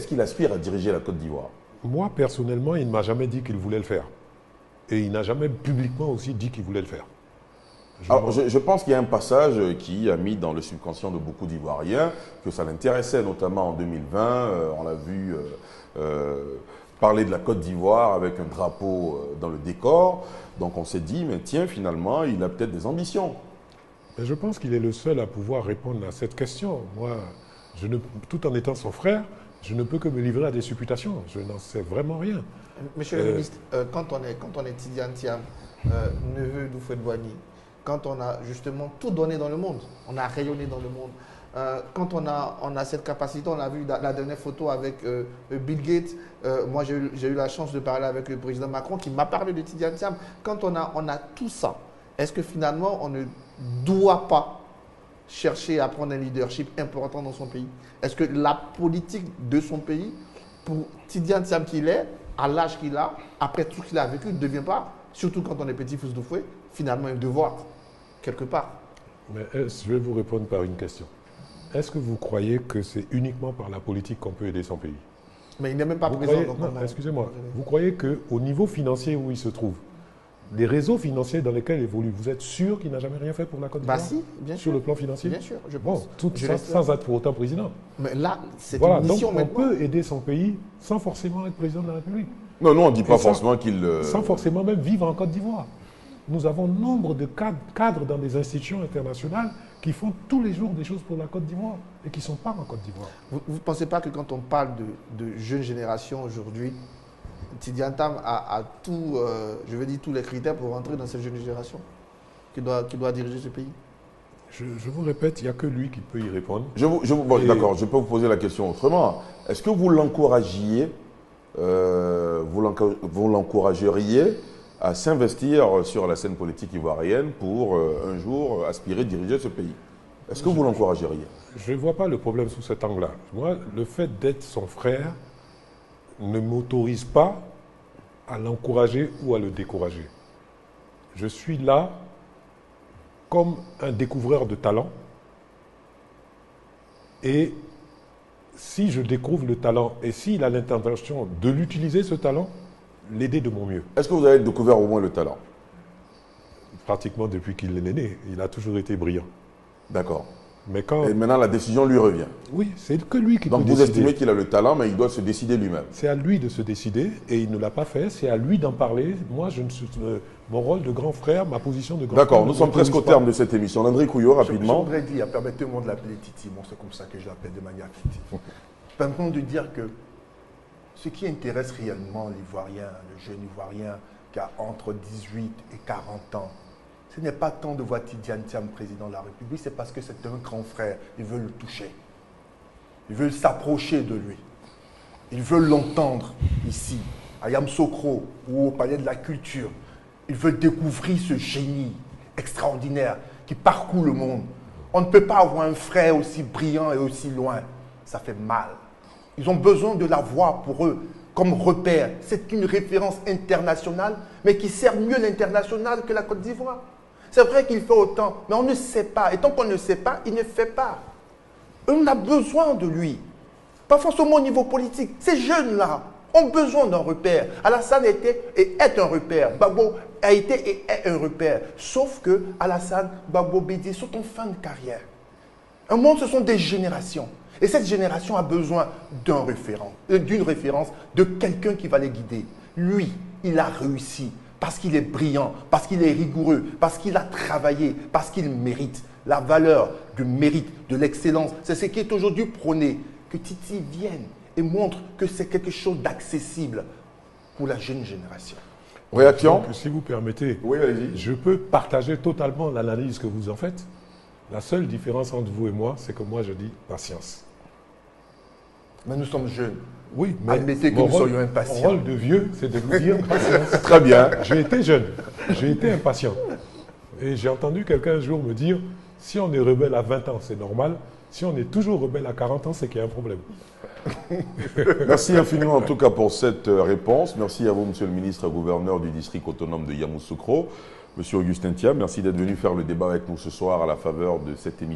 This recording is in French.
est-ce qu'il aspire à diriger la Côte d'Ivoire? Moi, personnellement, il ne m'a jamais dit qu'il voulait le faire. Et il n'a jamais publiquement aussi dit qu'il voulait le faire. Je pense qu'il y a un passage qui a mis dans le subconscient de beaucoup d'Ivoiriens que ça l'intéressait, notamment en 2020. On l'a vu parler de la Côte d'Ivoire avec un drapeau dans le décor. Donc on s'est dit, mais tiens, finalement, il a peut-être des ambitions. Mais je pense qu'il est le seul à pouvoir répondre à cette question. Moi, tout en étant son frère, je ne peux que me livrer à des supputations. Je n'en sais vraiment rien. Monsieur le ministre, quand on est Tidiane Thiam, neveu d'Houphouët-Boigny, quand on a justement tout donné dans le monde, on a rayonné dans le monde, quand on a cette capacité, on a vu la dernière photo avec Bill Gates, moi j'ai eu la chance de parler avec le président Macron qui m'a parlé de Tidiane Thiam. Quand on a tout ça, est-ce que finalement on ne doit pas chercher à prendre un leadership important dans son pays? Est-ce que la politique de son pays, pour Tidiane Thiam qu'il est, à l'âge qu'il a, après tout ce qu'il a vécu, ne devient pas, surtout quand on est petit-fils d'Houphouët, finalement un devoir, quelque part? Mais je vais vous répondre par une question. Est-ce que vous croyez que c'est uniquement par la politique qu'on peut aider son pays? Mais il n'est même pas présent. Excusez-moi. Vous croyez qu'au niveau financier où il se trouve, les réseaux financiers dans lesquels il évolue, vous êtes sûr qu'il n'a jamais rien fait pour la Côte d'Ivoire? Bah si, bien sûr. Sur le plan financier? Bien sûr, je pense. Bon, sans être pour autant président. Mais là, c'est voilà, une mission donc on peut aider son pays sans forcément être président de la République. Non, on ne dit pas forcément qu'il... Sans forcément même vivre en Côte d'Ivoire. Nous avons nombre de cadres dans des institutions internationales qui font tous les jours des choses pour la Côte d'Ivoire et qui ne sont pas en Côte d'Ivoire. Vous ne pensez pas que quand on parle de jeunes générations aujourd'hui, Tidiane Thiam a tout, je veux dire, tous les critères pour rentrer dans cette jeune génération qui doit diriger ce pays? Je vous répète, il n'y a que lui qui peut y répondre. D'accord, je peux vous poser la question autrement. Est-ce que vous l'encourageriez à s'investir sur la scène politique ivoirienne pour un jour aspirer à diriger ce pays? Est-ce que vous l'encourageriez? Je ne vois pas le problème sous cet angle-là. Moi, le fait d'être son frère ne m'autorise pas à l'encourager ou à le décourager. Je suis là comme un découvreur de talent. Et si je découvre le talent et s'il a l'intention de l'utiliser, ce talent, l'aider de mon mieux. Est-ce que vous avez découvert au moins le talent? Pratiquement depuis qu'il est né. Il a toujours été brillant. D'accord. Mais quand... Et maintenant, la décision lui revient. Oui, c'est que lui qui peut décider. Donc vous estimez qu'il a le talent, mais il doit se décider lui-même. C'est à lui de se décider et il ne l'a pas fait. C'est à lui d'en parler. Moi, mon rôle de grand frère, ma position de grand frère... D'accord, nous sommes presque au terme de cette émission. Landry Couillot, rapidement. Je voudrais dire, permettez-moi de l'appeler Titi, bon, c'est comme ça que je l'appelle de manière fictive. Permettez-moi de dire que ce qui intéresse réellement l'Ivoirien, le jeune Ivoirien qui a entre 18 et 40 ans, ce n'est pas tant de voir Tidiane Thiam président de la République, c'est parce que c'est un grand frère. Ils veulent le toucher. Ils veulent s'approcher de lui. Ils veulent l'entendre ici, à Yamoussoukro ou au Palais de la Culture. Ils veulent découvrir ce génie extraordinaire qui parcourt le monde. On ne peut pas avoir un frère aussi brillant et aussi loin. Ça fait mal. Ils ont besoin de la voir pour eux comme repère. C'est une référence internationale, mais qui sert mieux l'international que la Côte d'Ivoire. C'est vrai qu'il fait autant, mais on ne sait pas. Et tant qu'on ne sait pas, il ne fait pas. On a besoin de lui. Pas forcément au niveau politique. Ces jeunes-là ont besoin d'un repère. Alassane était et est un repère. Gbagbo a été et est un repère. Sauf que Alassane, Gbagbo, Bédié sont en fin de carrière. Un monde, ce sont des générations. Et cette génération a besoin d'une référence, de quelqu'un qui va les guider. Lui, il a réussi. Parce qu'il est brillant, parce qu'il est rigoureux, parce qu'il a travaillé, parce qu'il mérite. La valeur du mérite, de l'excellence, c'est ce qui est aujourd'hui prôné. Que Titi vienne et montre que c'est quelque chose d'accessible pour la jeune génération. Réaction? Donc, si vous permettez, oui, allez-y. Je peux partager totalement l'analyse que vous en faites. La seule différence entre vous et moi, c'est que moi je dis patience. Mais nous sommes jeunes. Oui, mais admettez que nous soyons impatients. Mon rôle de vieux, c'est de vous dire patience. Très bien. J'ai été jeune, j'ai été impatient. Et j'ai entendu quelqu'un un jour me dire, si on est rebelle à 20 ans, c'est normal. Si on est toujours rebelle à 40 ans, c'est qu'il y a un problème. Merci infiniment en tout cas pour cette réponse. Merci à vous, monsieur le ministre, gouverneur du district autonome de Yamoussoukro. Monsieur Augustin Thiam, merci d'être venu faire le débat avec nous ce soir à la faveur de cette émission.